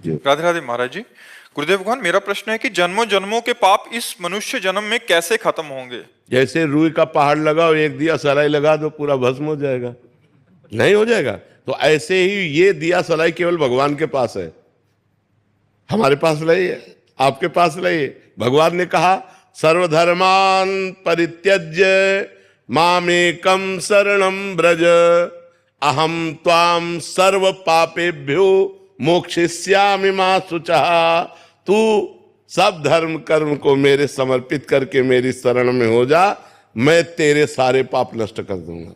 राधे राधे महाराज जी। गुरुदेव भगवान, मेरा प्रश्न है कि जन्मों जन्मों के पाप इस मनुष्य जन्म में कैसे खत्म होंगे? जैसे रुई का पहाड़ लगाओ, एक दिया सलाई लगा दो, पूरा भस्म हो जाएगा? नहीं हो जाएगा। तो ऐसे ही ये दिया सलाई केवल भगवान के पास है, हमारे पास नहीं है, आपके पास नहीं है। भगवान ने कहा सर्वधर्मान परित्यज्य मामेकम शरणम ब्रज अहम त्वाम सर्व पापेभ्यो मोक्षयिष्यामि मा शुचः। तू सब धर्म कर्म को मेरे समर्पित करके मेरी शरण में हो जा, मैं तेरे सारे पाप नष्ट कर दूंगा,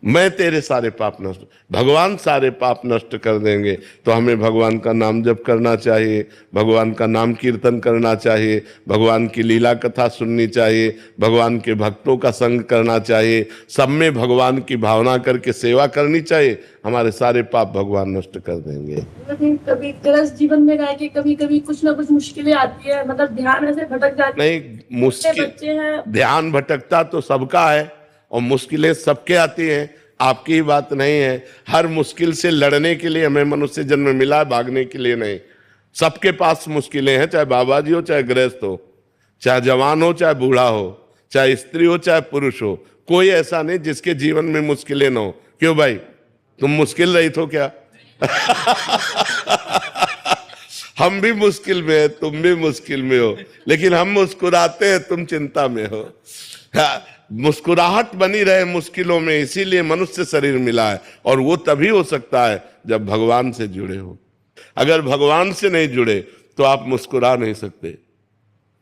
मैं तेरे सारे पाप नष्ट। भगवान सारे पाप नष्ट कर देंगे। तो हमें भगवान का नाम जप करना चाहिए, भगवान का नाम कीर्तन करना चाहिए, भगवान की लीला कथा सुननी चाहिए, भगवान के भक्तों का संग करना चाहिए, सब में भगवान की भावना करके सेवा करनी चाहिए। हमारे सारे पाप भगवान नष्ट कर देंगे। कभी गृहस्थ जीवन में रह के कभी कभी कुछ ना कुछ मुश्किलें आती है, मतलब ध्यान ऐसे भटक जाती है। नहीं, मुश्किल बच्चे हैं, ध्यान भटकता तो सबका है और मुश्किलें सबके आती हैं, आपकी ही बात नहीं है। हर मुश्किल से लड़ने के लिए हमें मनुष्य जन्म मिला है, भागने के लिए नहीं। सबके पास मुश्किलें हैं, चाहे बाबा जी हो, चाहे गृहस्थ हो, चाहे जवान हो, चाहे बूढ़ा हो, चाहे स्त्री हो, चाहे पुरुष हो। कोई ऐसा नहीं जिसके जीवन में मुश्किलें ना हो। क्यों भाई, तुम मुश्किल रहित हो क्या? हम भी मुश्किल में है, तुम भी मुश्किल में हो, लेकिन हम मुस्कुराते हैं, तुम चिंता में हो। मुस्कुराहट बनी रहे मुश्किलों में, इसीलिए मनुष्य शरीर मिला है। और वो तभी हो सकता है जब भगवान से जुड़े हो। अगर भगवान से नहीं जुड़े तो आप मुस्कुरा नहीं सकते,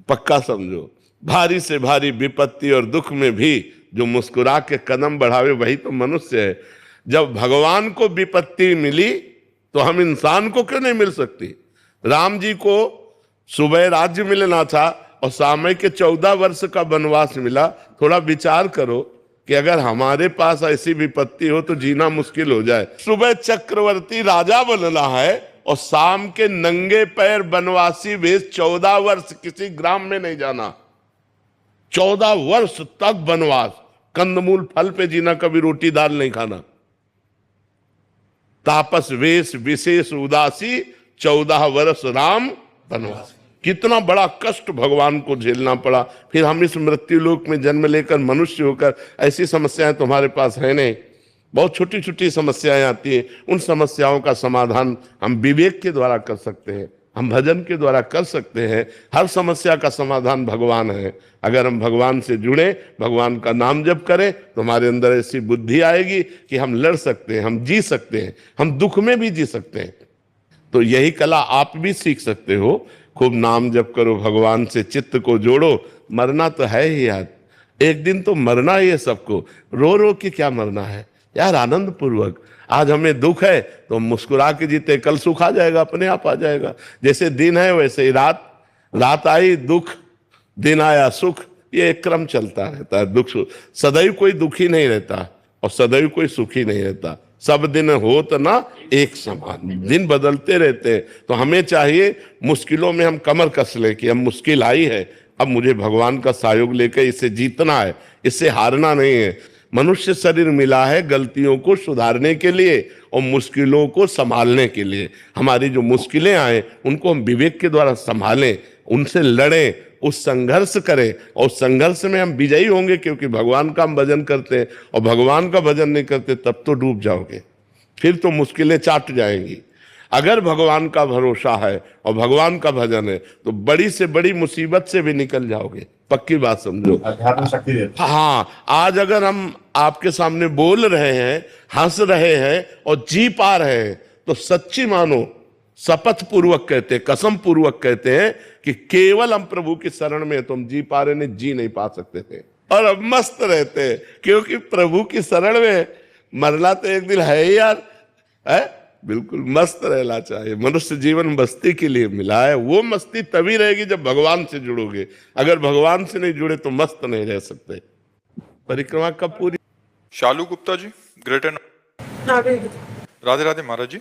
पक्का समझो। भारी से भारी विपत्ति और दुख में भी जो मुस्कुरा के कदम बढ़ावे वही तो मनुष्य है। जब भगवान को विपत्ति मिली तो हम इंसान को क्यों नहीं मिल सकती? राम जी को सुबह राज्य मिलना था और सामय के 14 वर्ष का वनवास मिला। थोड़ा विचार करो कि अगर हमारे पास ऐसी विपत्ति हो तो जीना मुश्किल हो जाए। सुबह चक्रवर्ती राजा बनना है और शाम के नंगे पैर वनवासी वेश 14 वर्ष किसी ग्राम में नहीं जाना। 14 वर्ष तक वनवास, कंदमूल फल पे जीना, कभी रोटी दाल नहीं खाना। तापस वेश विशेष उदासी 14 वर्ष राम वनवास। कितना बड़ा कष्ट भगवान को झेलना पड़ा। फिर हम इस मृत्यु लोक में जन्म लेकर मनुष्य होकर, ऐसी समस्याएं तुम्हारे पास है नहीं। बहुत छोटी छोटी समस्याएं आती हैं, उन समस्याओं का समाधान हम विवेक के द्वारा कर सकते हैं, हम भजन के द्वारा कर सकते हैं। हर समस्या का समाधान भगवान है। अगर हम भगवान से जुड़े, भगवान का नाम जप करें तो हमारे अंदर ऐसी बुद्धि आएगी कि हम लड़ सकते हैं, हम जी सकते हैं, हम दुख में भी जी सकते हैं। तो यही कला आप भी सीख सकते हो। खूब नाम जप करो, भगवान से चित्त को जोड़ो। मरना तो है ही यार, एक दिन तो मरना ही है सबको। रो रो के क्या मरना है यार, आनंद पूर्वक। आज हमें दुख है तो मुस्कुरा के जीते, कल सुख आ जाएगा, अपने आप आ जाएगा। जैसे दिन है वैसे ही रात, रात आई दुख, दिन आया सुख, ये एक क्रम चलता रहता है। दुख सदैव कोई दुखी नहीं रहता और सदैव कोई सुखी नहीं रहता। सब दिन होत ना एक समान, दिन बदलते रहते हैं। तो हमें चाहिए मुश्किलों में हम कमर कस ले कि अब मुश्किल आई है, अब मुझे भगवान का सहयोग लेकर इसे जीतना है, इससे हारना नहीं है। मनुष्य शरीर मिला है गलतियों को सुधारने के लिए और मुश्किलों को संभालने के लिए। हमारी जो मुश्किलें आए उनको हम विवेक के द्वारा संभालें, उनसे लड़ें, उस संघर्ष करें और संघर्ष में हम विजयी होंगे। क्योंकि भगवान का हम भजन करते हैं और भगवान का भजन नहीं करते तब तो डूब जाओगे, फिर तो मुश्किलें चाट जाएंगी। अगर भगवान का भरोसा है और भगवान का भजन है तो बड़ी से बड़ी मुसीबत से भी निकल जाओगे, पक्की बात समझो। अध्यात्म शक्ति देता है। हाँ, आज अगर हम आपके सामने बोल रहे हैं, हंस रहे हैं और जी पा रहे हैं तो सच्ची मानो, शपथ पूर्वक कहते हैं, कसम पूर्वक कहते हैं कि केवल हम प्रभु की शरण में तो हम जी पा रहे, नहीं जी नहीं पा सकते थे। और अब मस्त रहते हैं क्योंकि प्रभु की शरण में मरना तो एक दिन है ही यार, है? बिल्कुल मस्त रहना चाहिए। मनुष्य जीवन मस्ती के लिए मिला है। वो मस्ती तभी रहेगी जब भगवान से जुड़ोगे। अगर भगवान से नहीं जुड़े तो मस्त नहीं रह सकते। परिक्रमा कब पूरी? शालू गुप्ता जी, ग्रेटर। राधे राधे महाराज जी।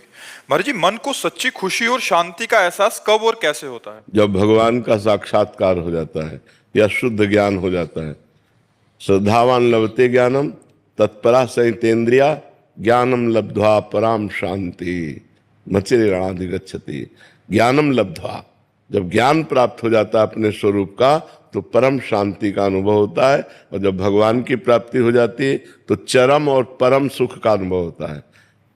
महाराज जी, मन को सच्ची खुशी और शांति का एहसास कब और कैसे होता है? जब भगवान का साक्षात्कार हो जाता है या शुद्ध ज्ञान हो जाता है। श्रद्धावान लभते ज्ञानम तत्परा संयतेन्द्रिया ज्ञानम लब्ध्वा पराम शांति। मचिराणाधिगच्छति। ज्ञानम लब्ध्वा, जब ज्ञान प्राप्त हो जाता है अपने स्वरूप का तो परम शांति का अनुभव होता है, और जब भगवान की प्राप्ति हो जाती है तो चरम और परम सुख का अनुभव होता है।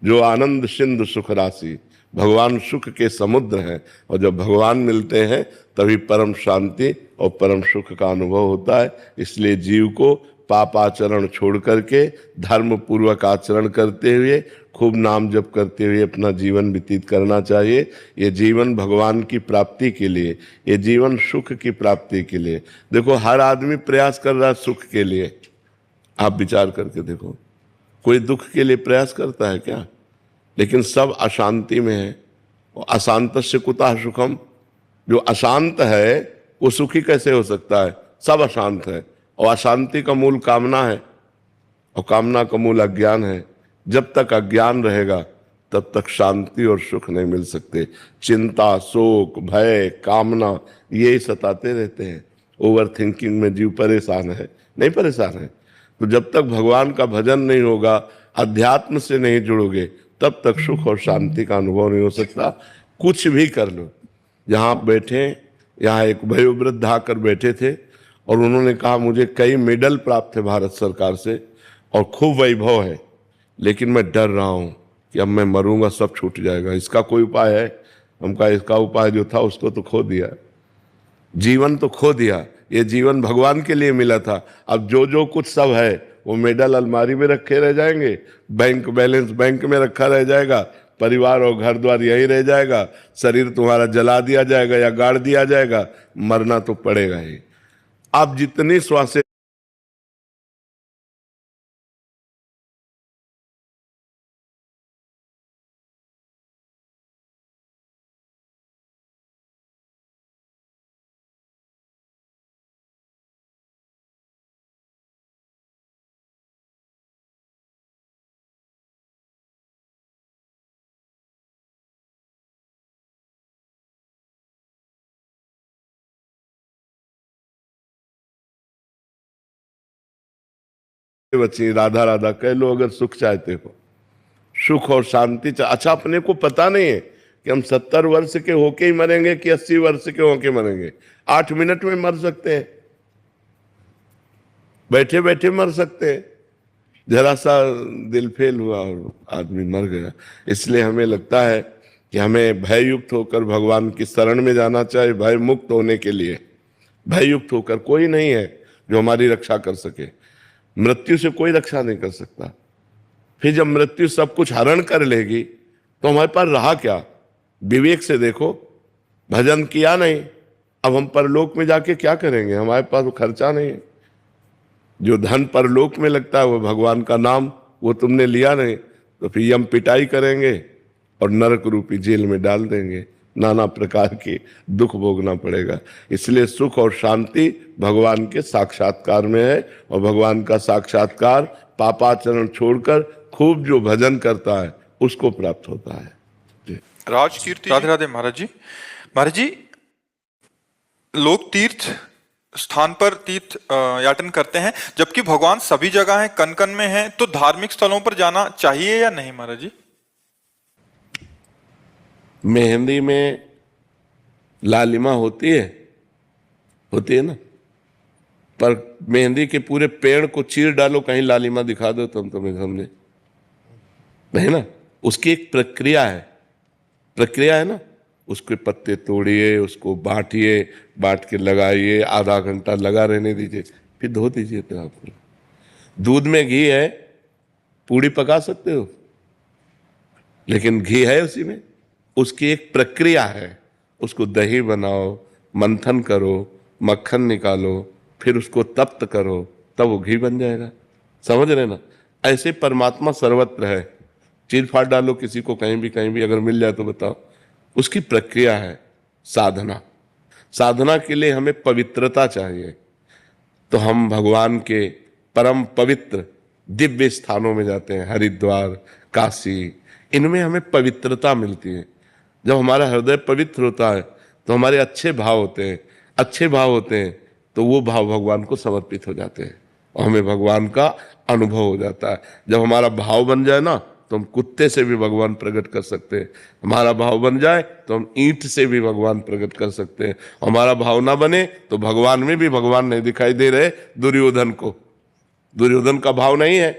जो आनंद सिंधु सुख राशि, भगवान सुख के समुद्र हैं, और जब भगवान मिलते हैं तभी परम शांति और परम सुख का अनुभव होता है। इसलिए जीव को पापाचरण छोड़ करके धर्म पूर्वक आचरण करते हुए खूब नाम जप करते हुए अपना जीवन व्यतीत करना चाहिए। ये जीवन भगवान की प्राप्ति के लिए, ये जीवन सुख की प्राप्ति के लिए। देखो हर आदमी प्रयास कर रहा है सुख के लिए, आप विचार करके देखो, कोई दुख के लिए प्रयास करता है क्या? लेकिन सब अशांति में है। अशांतस्य कुतः सुखम, जो अशांत है वो सुखी कैसे हो सकता है? सब अशांत है, और अशांति का मूल कामना है, और कामना का मूल अज्ञान है। जब तक अज्ञान रहेगा तब तक शांति और सुख नहीं मिल सकते। चिंता, शोक, भय, कामना ये सताते रहते हैं। ओवर थिंकिंग में जीव परेशान है, नहीं परेशान है? तो जब तक भगवान का भजन नहीं होगा, अध्यात्म से नहीं जुड़ोगे, तब तक सुख और शांति का अनुभव नहीं हो सकता। कुछ भी कर लो। जहाँ आप बैठे, यहाँ एक वयोवृद्ध आकर बैठे थे और उन्होंने कहा मुझे कई मेडल प्राप्त है भारत सरकार से और खूब वैभव है, लेकिन मैं डर रहा हूँ कि अब मैं मरूंगा सब छूट जाएगा, इसका कोई उपाय है? हम कहा इसका उपाय जो था उसको तो खो दिया, जीवन तो खो दिया। ये जीवन भगवान के लिए मिला था। अब जो जो कुछ सब है वो मेडल अलमारी में रखे रह जाएंगे, बैंक बैलेंस बैंक में रखा रह जाएगा, परिवार और घर द्वार यही रह जाएगा, शरीर तुम्हारा जला दिया जाएगा या गाड़ दिया जाएगा, मरना तो पड़ेगा ही। आप जितनी श्वासें बची, राधा राधा कह लो अगर सुख चाहते हो, सुख और शांति अच्छा अपने को पता नहीं है कि हम 70 वर्ष के होके ही मरेंगे कि 80 वर्ष के होके मरेंगे। 8 मिनट में मर सकते हैं, बैठे बैठे मर सकते हैं। जरा सा दिल फेल हुआ और आदमी मर गया। इसलिए हमें लगता है कि हमें भययुक्त होकर भगवान की शरण में जाना चाहिए। भय मुक्त होने के लिए भययुक्त होकर, कोई नहीं है जो हमारी रक्षा कर सके। मृत्यु से कोई रक्षा नहीं कर सकता। फिर जब मृत्यु सब कुछ हरण कर लेगी तो हमारे पास रहा क्या? विवेक से देखो, भजन किया नहीं, अब हम परलोक में जाके क्या करेंगे? हमारे पास वो खर्चा नहीं है। जो धन परलोक में लगता है वो भगवान का नाम, वो तुमने लिया नहीं, तो फिर हम पिटाई करेंगे और नरक रूपी जेल में डाल देंगे, नाना प्रकार के दुख भोगना पड़ेगा। इसलिए सुख और शांति भगवान के साक्षात्कार में है, और भगवान का साक्षात्कार पापाचरण छोड़कर खूब जो भजन करता है उसको प्राप्त होता है। राजकीर्ति। राधे राधे महाराज जी। महाराज जी, लोग तीर्थ स्थान पर तीर्थ याटन करते हैं, जबकि भगवान सभी जगह हैं, कन कन में हैं, तो धार्मिक स्थलों पर जाना चाहिए या नहीं महाराज जी? मेहंदी में लालिमा होती है ना, पर मेहंदी के पूरे पेड़ को चीर डालो, कहीं लालिमा दिखा दो तुम तुम्हें सामने, नहीं ना। उसकी एक प्रक्रिया है ना। उसके पत्ते तोड़िए, उसको बांटिए, बांट के लगाइए, आधा घंटा लगा रहने दीजिए, फिर धो दीजिए। तो आपको दूध में घी है, पूड़ी पका सकते हो, लेकिन घी है उसी में। उसकी एक प्रक्रिया है, उसको दही बनाओ, मंथन करो, मक्खन निकालो, फिर उसको तप्त करो, तब वो घी बन जाएगा। समझ रहे ना? ऐसे परमात्मा सर्वत्र है। चीर फाड़ डालो किसी को कहीं भी अगर मिल जाए तो बताओ। उसकी प्रक्रिया है साधना। साधना के लिए हमें पवित्रता चाहिए। तो हम भगवान के परम पवित्र दिव्य स्थानों में जाते हैं, हरिद्वार, काशी, इनमें हमें पवित्रता मिलती है। जब हमारा हृदय पवित्र होता है तो हमारे अच्छे भाव होते हैं, तो वो भाव भगवान को समर्पित हो जाते हैं और हमें भगवान का अनुभव हो जाता है। जब हमारा भाव बन जाए ना, तो हम कुत्ते से भी भगवान प्रकट कर सकते हैं। हमारा भाव बन जाए तो हम ईंट से भी भगवान प्रकट कर सकते हैं। हमारा भाव ना बने तो भगवान में भी भगवान नहीं दिखाई दे रहे दुर्योधन को। दुर्योधन का भाव नहीं है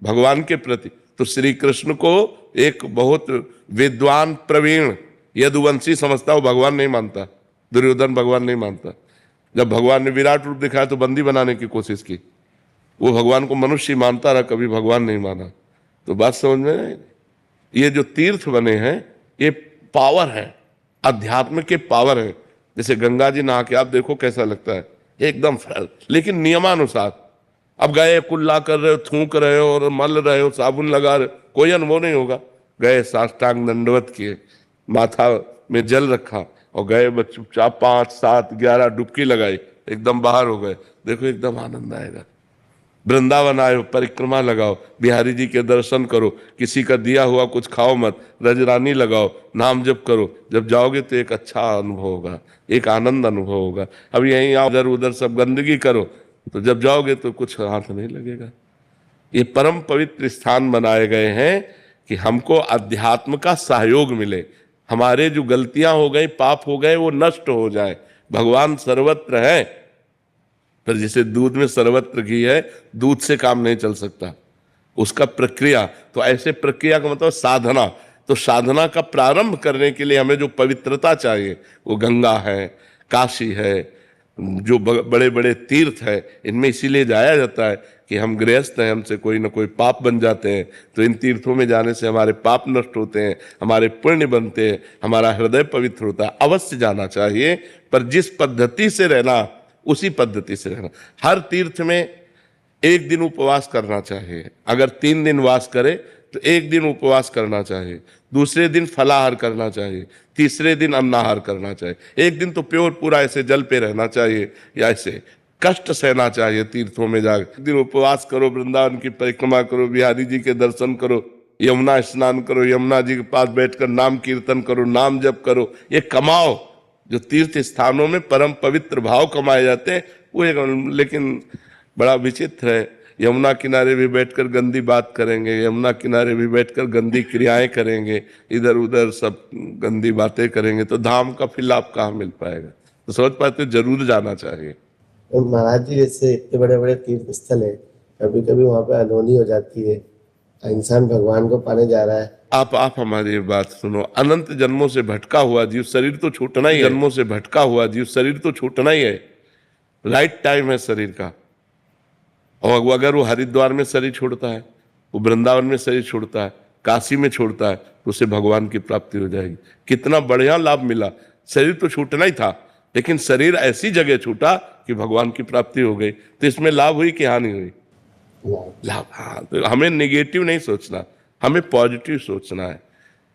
भगवान के प्रति, तो श्री कृष्ण को एक बहुत विद्वान प्रवीण यदुवंशी समझता, वो भगवान नहीं मानता। दुर्योधन भगवान नहीं मानता। जब भगवान ने विराट रूप दिखाया तो बंदी बनाने की कोशिश की, वो भगवान को मनुष्य मानता रहा, कभी भगवान नहीं माना। तो बात समझ में नहीं। ये जो तीर्थ बने हैं ये पावर है, अध्यात्म के पावर है। जैसे गंगा जी नहा के आप देखो कैसा लगता है, एकदम फ्रेश, लेकिन नियमानुसार। अब गए कुल्ला कर रहे हो, थूक रहे हो और मल रहे हो, साबुन लगा रहे हो, कोई अनुभव नहीं होगा। गए साष्टांग दंडवत किए, माथा में जल रखा और गए चुपचाप 5, 7, 11 डुबकी लगाई, एकदम बाहर हो गए, देखो एकदम आनंद आएगा। वृंदावन आए, परिक्रमा लगाओ, बिहारी जी के दर्शन करो, किसी का दिया हुआ कुछ खाओ मत, रजरानी लगाओ, नाम जप करो। जब जाओगे तो एक अच्छा अनुभव होगा, एक आनंद अनुभव होगा। अब यहीं आओ इधर उधर सब गंदगी करो तो जब जाओगे तो कुछ हाथ नहीं लगेगा। ये परम पवित्र स्थान बनाए गए हैं कि हमको अध्यात्म का सहयोग मिले, हमारे जो गलतियां हो गई, पाप हो गए, वो नष्ट हो जाए। भगवान सर्वत्र है, पर जैसे दूध में सर्वत्र घी है, दूध से काम नहीं चल सकता, उसका प्रक्रिया। तो ऐसे प्रक्रिया का मतलब साधना। तो साधना का प्रारंभ करने के लिए हमें जो पवित्रता चाहिए वो गंगा है, काशी है, जो बड़े बड़े तीर्थ है, इनमें इसीलिए जाया जाता है कि हम गृहस्थ हैं, हमसे कोई ना कोई पाप बन जाते हैं। तो इन तीर्थों में जाने से हमारे पाप नष्ट होते हैं, हमारे पुण्य बनते हैं, हमारा हृदय पवित्र होता है। अवश्य जाना चाहिए, पर जिस पद्धति से रहना उसी पद्धति से रहना। हर तीर्थ में एक दिन उपवास करना चाहिए। अगर 3 दिन वास करे तो एक दिन उपवास करना चाहिए, दूसरे दिन फलाहार करना चाहिए, तीसरे दिन अन्नाहार करना चाहिए। एक दिन तो प्योर पूरा ऐसे जल पे रहना चाहिए या ऐसे कष्ट सहना चाहिए तीर्थों में जाकर। एक दिन उपवास करो, वृंदावन की परिक्रमा करो, बिहारी जी के दर्शन करो, यमुना स्नान करो, यमुना जी के पास बैठकर नाम कीर्तन करो, नाम जप करो, ये कमाओ। जो तीर्थ स्थानों में परम पवित्र भाव कमाए जाते हैं वो एक, लेकिन बड़ा विचित्र है, यमुना किनारे भी बैठकर गंदी बात करेंगे, यमुना किनारे भी बैठकर गंदी क्रियाएं करेंगे, इधर उधर सब गंदी बातें करेंगे, तो धाम का फिर लाभ कहाँ मिल पाएगा। तो समझ पाते जरूर जाना चाहिए। और महाराज जी जैसे इतने बड़े बड़े तीर्थ स्थल है, कभी कभी वहाँ पे अनहोनी हो जाती है, इंसान भगवान को पाने जा रहा है। आप हमारी बात सुनो। अनंत जन्मों से भटका हुआ जीव, शरीर तो छूटना ही है। जन्मों से भटका हुआ जीव, शरीर तो छूटना ही है। राइट टाइम है शरीर का। और अगर वो हरिद्वार में शरीर छोड़ता है, वो वृंदावन में शरीर छोड़ता है, काशी में छोड़ता है, तो उसे भगवान की प्राप्ति हो जाएगी। कितना बढ़िया लाभ मिला। शरीर तो छूटना ही था, लेकिन शरीर ऐसी जगह छूटा कि भगवान की प्राप्ति हो गई। तो इसमें लाभ हुई कि हानि हुई? लाभ। हाँ, तो हमें नेगेटिव नहीं सोचना, हमें पॉजिटिव सोचना है।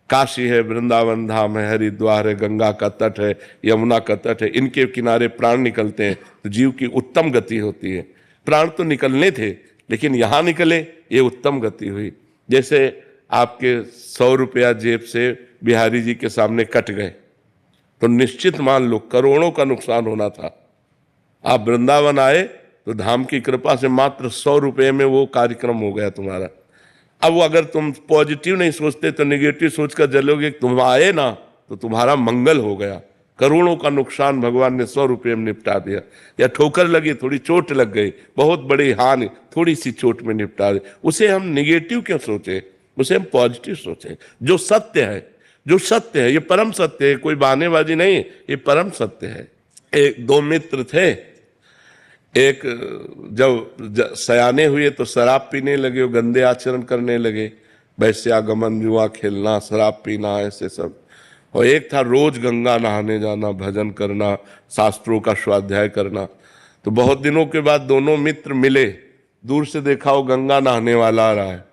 काशी है, वृंदावन धाम है, हरिद्वार है, गंगा का तट है, यमुना का तट है, इनके किनारे प्राण निकलते हैं तो जीव की उत्तम गति होती है। प्राण तो निकलने थे, लेकिन यहाँ निकले, ये उत्तम गति हुई। जैसे आपके 100 रुपया जेब से बिहारी जी के सामने कट गए तो निश्चित मान लो करोड़ों का नुकसान होना था। आप वृंदावन आए तो धाम की कृपा से मात्र 100 रुपये में वो कार्यक्रम हो गया तुम्हारा। अब वो अगर तुम पॉजिटिव नहीं सोचते तो नेगेटिव सोचकर चलोगे, तुम आए ना तो तुम्हारा मंगल हो गया। करोड़ों का नुकसान भगवान ने 100 रुपये में निपटा दिया। या ठोकर लगी, थोड़ी चोट लग गई, बहुत बड़ी हानि, थोड़ी सी चोट में निपटा दी। उसे हम निगेटिव क्यों सोचे, उसे हम पॉजिटिव सोचे। जो सत्य है, जो सत्य है, ये परम सत्य है, कोई बहानेबाजी नहीं है, ये परम सत्य है। एक 2 मित्र थे, एक जब सयाने हुए तो शराब पीने लगे, वो गंदे आचरण करने लगे, वैश्यागमन, जुआ खेलना, शराब पीना, ऐसे सब। और एक था रोज गंगा नहाने जाना, भजन करना, शास्त्रों का स्वाध्याय करना। तो बहुत दिनों के बाद दोनों मित्र मिले, दूर से देखा वो गंगा नहाने वाला आ रहा है,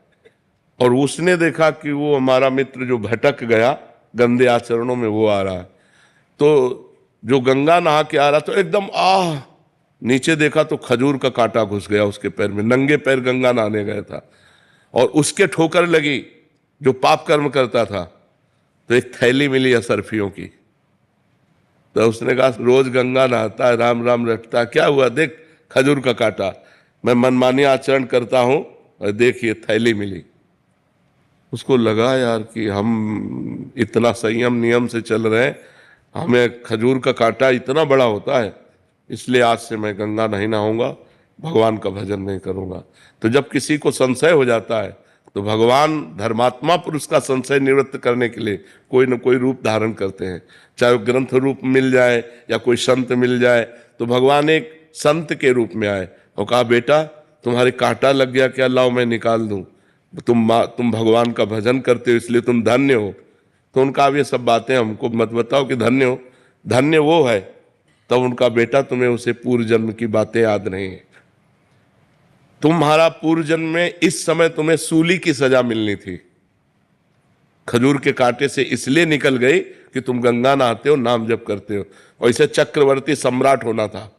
और उसने देखा कि वो हमारा मित्र जो भटक गया गंदे आचरणों में, वो आ रहा है। तो जो गंगा नहा के आ रहा तो एकदम नीचे देखा तो खजूर का कांटा घुस गया उसके पैर में, नंगे पैर गंगा नहाने गया था, और उसके ठोकर लगी जो पाप कर्म करता था। तो एक थैली मिली असरफियों की, तो उसने कहा रोज गंगा नहाता है, राम राम रटता है, क्या हुआ, देख खजूर का कांटा, मैं मनमानी आचरण करता हूं और देखिए थैली मिली। उसको लगा यार कि हम इतना संयम नियम से चल रहे हैं, हमें खजूर का कांटा इतना बड़ा होता है, इसलिए आज से मैं गंगा नहीं नहाऊंगा, भगवान का भजन नहीं करूंगा। तो जब किसी को संशय हो जाता है तो भगवान धर्मात्मा पुरुष का संशय निवृत्त करने के लिए कोई न कोई रूप धारण करते हैं। चाहे वो ग्रंथ रूप मिल जाए या कोई संत मिल जाए, तो भगवान एक संत के रूप में आए और कहा, बेटा तुम्हारे कांटा लग गया क्या, लाओ मैं निकाल दूं, तुम भगवान का भजन करते हो इसलिए तुम धन्य हो। तो उनका अब ये सब बातें हमको मत बताओ कि धन्य हो, धन्य वो है। तब उनका बेटा तुम्हें उसे पूर्व जन्म की बातें याद नहीं है। तुम्हारा पूर्व जन्म में इस समय तुम्हें सूली की सजा मिलनी थी, खजूर के कांटे से इसलिए निकल गई कि तुम गंगा नहाते हो, नाम जप करते हो, और इसे चक्रवर्ती सम्राट होना था।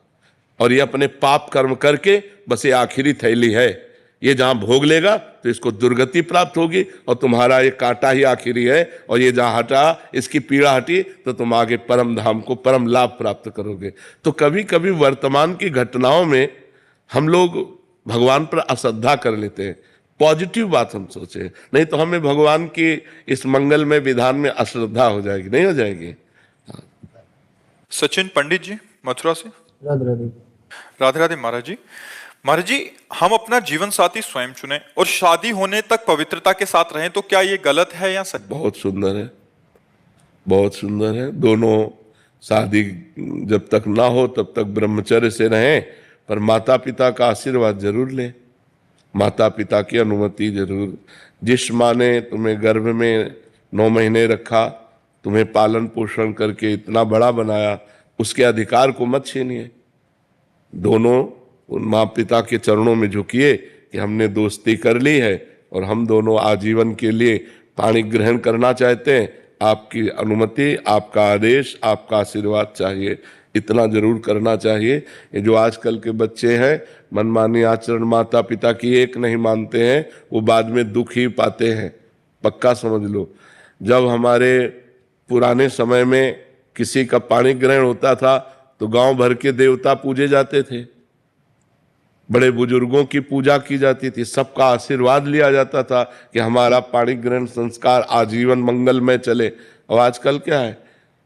और ये अपने पाप कर्म करके बस ये आखिरी थैली है, ये जहां भोग लेगा तो इसको दुर्गति प्राप्त होगी, और तुम्हारा ये कांटा ही आखिरी है, और ये जहां हटा, इसकी पीड़ा हटी तो तुम आगे परम धाम को परम लाभ प्राप्त करोगे। तो कभी कभी वर्तमान की घटनाओं में हम लोग भगवान पर अश्रद्धा कर लेते हैं। पॉजिटिव बात हम सोचे, नहीं तो हमें भगवान की इस मंगलमय विधान में अश्रद्धा हो जाएगी, नहीं हो जाएगी। सचिन पंडित जी मथुरा से। राधे राधे। राधे राधे महाराज जी। महाराज जी, हम अपना जीवन साथी स्वयं चुने और शादी होने तक पवित्रता के साथ रहें, तो क्या ये गलत है या सच? बहुत सुंदर है, बहुत सुंदर है। दोनों शादी जब तक ना हो तब तक ब्रह्मचर्य से रहें, पर माता पिता का आशीर्वाद जरूर लें, माता पिता की अनुमति जरूर। जिस माँ ने तुम्हें गर्भ में 9 महीने रखा, तुम्हें पालन पोषण करके इतना बड़ा बनाया, उसके अधिकार को मत छीनिए। दोनों उन माँ पिता के चरणों में झुकिए कि हमने दोस्ती कर ली है और हम दोनों आजीवन के लिए पाणी ग्रहण करना चाहते हैं, आपकी अनुमति, आपका आदेश, आपका आशीर्वाद चाहिए, इतना जरूर करना चाहिए। ये जो आजकल के बच्चे हैं, मनमानी आचरण माता पिता की एक नहीं मानते हैं, वो बाद में दुख ही पाते हैं, पक्का समझ लो। जब हमारे पुराने समय में किसी का पाणी ग्रहण होता था तो गांव भर के देवता पूजे जाते थे, बड़े बुजुर्गों की पूजा की जाती थी, सबका आशीर्वाद लिया जाता था कि हमारा पाणी ग्रहण संस्कार आजीवन मंगलमय चले। और आजकल क्या है,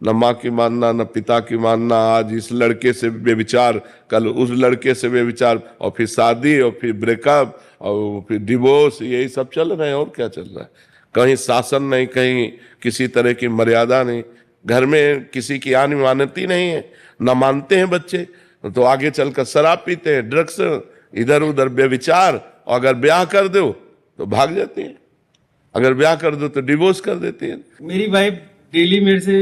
न माँ की मानना न पिता की मानना, आज इस लड़के से बेविचार, कल उस लड़के से बेविचार, और फिर शादी, और फिर ब्रेकअप, और फिर डिवोर्स, यही सब चल रहे हैं। और क्या चल रहा है? कहीं शासन नहीं, कहीं किसी तरह की मर्यादा नहीं, घर में किसी की आनी मानती नहीं है, न मानते हैं बच्चे तो आगे चलकर शराब पीते हैं, ड्रग्स, इधर उधर बेविचार, और अगर ब्याह कर दो तो भाग जाती हैं, अगर ब्याह कर दो तो डिवोर्स कर देती हैं। मेरी वाइफ डेली मेरे से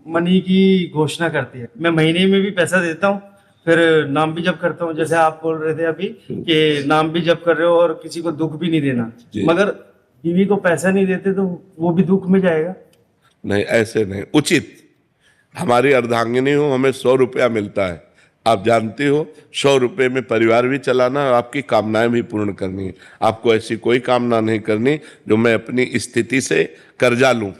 मनी की घोषणा करती है, मैं महीने में भी पैसा देता हूँ, फिर नाम भी जप करता हूँ, जैसे आप बोल रहे थे अभी कि नाम भी जप कर रहे हो और किसी को दुख भी नहीं देना, मगर बीवी को पैसा नहीं देते तो वो भी दुख में जाएगा। नहीं, ऐसे नहीं उचित। हमारी अर्धांगिनी हो, हमें 100 रुपया मिलता है, आप जानते हो 100 रुपये में परिवार भी चलाना है, आपकी कामनाएं भी पूर्ण करनी है। आपको ऐसी कोई कामना नहीं करनी जो मैं अपनी स्थिति से कर्जा लूं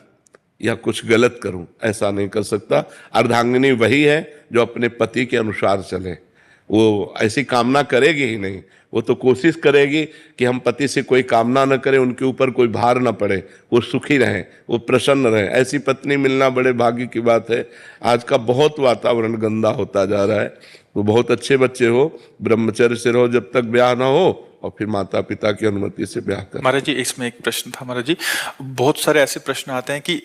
या कुछ गलत करूं, ऐसा नहीं कर सकता। अर्धांगिनी वही है जो अपने पति के अनुसार चले, वो ऐसी कामना करेगी ही नहीं, वो तो कोशिश करेगी कि हम पति से कोई कामना न करें, उनके ऊपर कोई भार न पड़े, वो सुखी रहें, वो प्रसन्न रहें। ऐसी पत्नी मिलना बड़े भाग्य की बात है। आज का बहुत वातावरण गंदा होता जा रहा है। तो बहुत अच्छे बच्चे हो, ब्रह्मचर्य से रहो जब तक ब्याह ना हो, और फिर माता पिता की अनुमति से ब्याह कर। महाराज जी, इसमें एक प्रश्न था महाराज जी, बहुत सारे ऐसे प्रश्न आते हैं कि